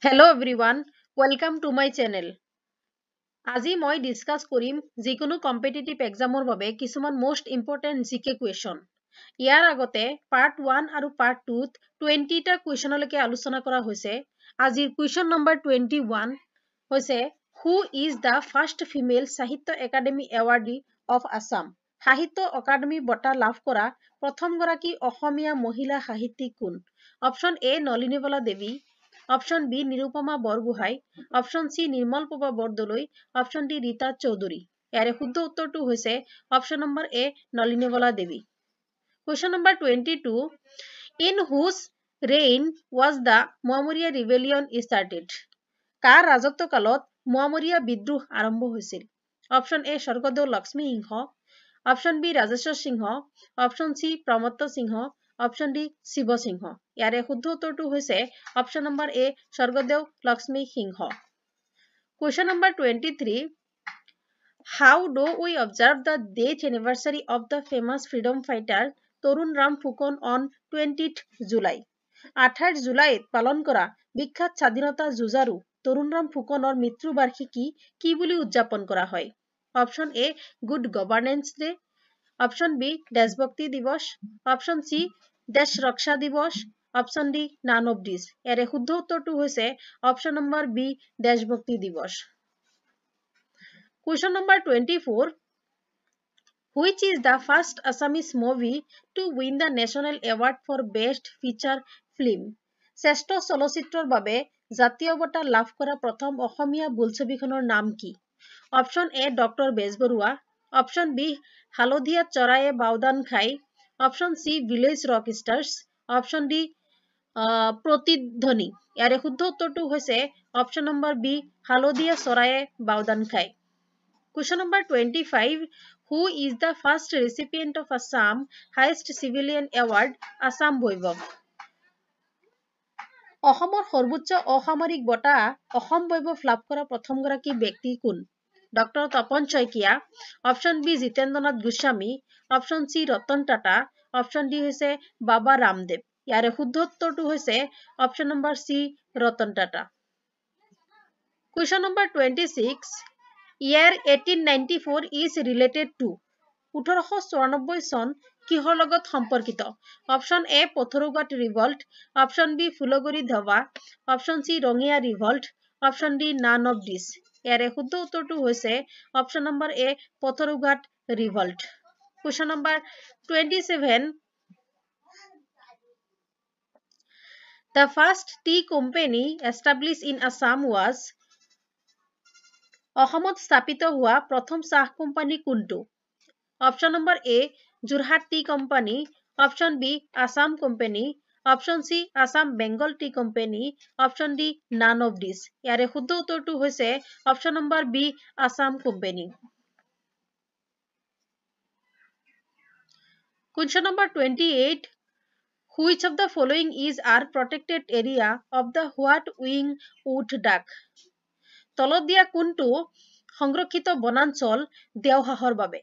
Hello everyone, welcome to my channel. আজি মই discuss কৰিম যিকোনো কম্পিটিটিভ এক্সামৰ বাবে কিছুমান most important GK question. ইয়াৰ আগতে part 1 আৰু part 2 20টা কুৱেশ্যনলৈকে আলোচনা কৰা হৈছে। আজিৰ কুৱেশ্যন নম্বৰ 21 হৈছে Who is the first female Sahitya Akademi awardee of Assam? Sahitya Akademi বঁটা লাভ কৰা প্ৰথমগৰাকী অসমীয়া মহিলা সাহিত্যিক কোন? Option A Nalinibala Devi, option B Nirupama Borgohain, option C Nirmal Prabha Bordoloi, option D Rita Choudhury. ইয়াৰে শুদ্ধ উত্তৰটো হৈছে option number A Nalinibala Devi. Question number 22. In whose reign was the Moamoria rebellion started? কাৰ ৰাজত্ব কালত মোৱামৰীয়া বিদ্ৰোহ আৰম্ভ হৈছিল? Option A Swargadeo Lakshmi Singha, option B Rajeswar Singha, option C Pramatta Singha, option D Shiva Singha. ইয়াৰে শুদ্ধ উত্তৰটো হৈছে option number A Swargadeo Lakshmi Singha. Question number 23. How do we observe the death anniversary of the famous freedom fighter Torun Ram Fukonn on 20th July? 28 জুলাইত পালন কৰা বিখ্যাত স্বাধীনতা যুঁজাৰু তৰুণ ৰাম ফুকনৰ মৃত্যু বাৰ্ষিকী কি বুলি উদযাপন কৰা হয়? Option A good governance day, option B দেশভক্তি দিৱস, অপশ্যন চি দেশ ৰক্ষা দিৱস, option D none of these. ইয়াৰে শুদ্ধ উত্তৰটো হৈছে অপশ্যন নম্বৰ বি দেশভক্তি দিৱস। Question number 24. Which is the first Assamese movie to win the National Award for Best Feature Film? শ্ৰেষ্ঠ চলচ্চিত্ৰৰ বাবে জাতীয় বঁটা লাভ কৰা প্ৰথম অসমীয়া বোলছবিখনৰ নাম কি? Option A doctor Bezbaruah, option B Halodhiya Choraye Baodhan Khai, option C village rock stars, option D Pratidhwani. ইয়াৰে শুদ্ধ উত্তৰটো হৈছে option number B Halodhiya Choraye Baodhan খাই। Question number 25. Who is the first recipient of Assam Highest Civilian Award, Assam Vaibhav? অসমৰ সৰ্বোচ্চ অসামৰিক বঁটা অসম বৈভৱ লাভ কৰা প্ৰথমগৰাকী ব্যক্তি কোন? Doctor Tapan Saikia, option B Jitendranath Goswami, option C Ratan Tata, option D হৈছে বাবা ৰামদেৱ। ইয়াৰে শুদ্ধ উত্তৰটো হৈছে option number C Ratan Tata. Question number 26. Year 1894 is related to 1894 চন কিহৰ লগত সম্পৰ্কিত? Option A Patharughat revolt, option B Phulaguri ধাৱা, option C Rangia revolt, option D none of these. ইয়াৰে শুদ্ধ উত্তৰটো হৈছে option number A Patharughat revolt. Question number 27. The first tea company established in Assam was? অসমত স্থাপিত হোৱা প্ৰথম চাহ কোম্পানী কোনটো? Option number A Jorhat tea company, option B Assam company, option C Assam Bengal tea company, option D none of these. ইয়াৰে শুদ্ধ উত্তৰটো হৈছে option number B Assam company. Question number 28. Which of the following is our protected area of the white-winged duck? তলত দিয়া কোনটো সংৰক্ষিত বনাঞ্চল দেওহাঁহৰ বাবে?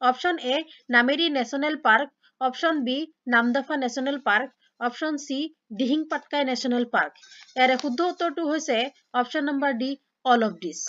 Option A Nameri national park, option B Namdapha national park, option C Dihing Patkai national park. ইয়াৰে শুদ্ধ উত্তৰটো হৈছে option number D all of these.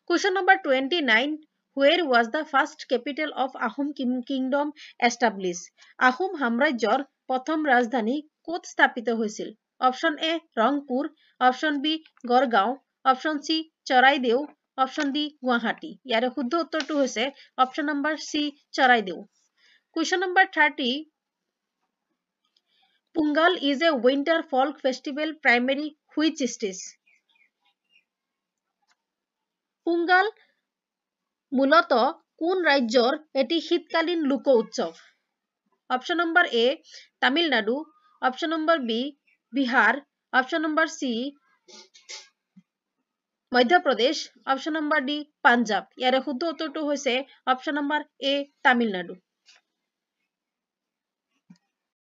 Question number 29. Where was the first capital of Ahom Kingdom established? Ahom সাম্ৰাজ্যৰ প্ৰথম ৰাজধানী ক'ত স্থাপিত হৈছিল? Option A Rangpur, option B Garhgaon, option C Charaideo, option D Guwahati. ইয়াৰে শুদ্ধ উত্তৰটো হৈছে option number C Charaideo. Question number 30. Pungal is a winter folk festival primary which state? Pongal মূলত কোন ৰাজ্যৰ এটি শীতকালীন লোক উৎসৱ? Option number A Tamil Nadu, option number B Bihar, option number C Madhya Pradesh, option number D Punjab. ইয়াৰে শুদ্ধ উত্তৰটো হৈছে অপশ্যন নম্বৰ এ তামিলনাডু।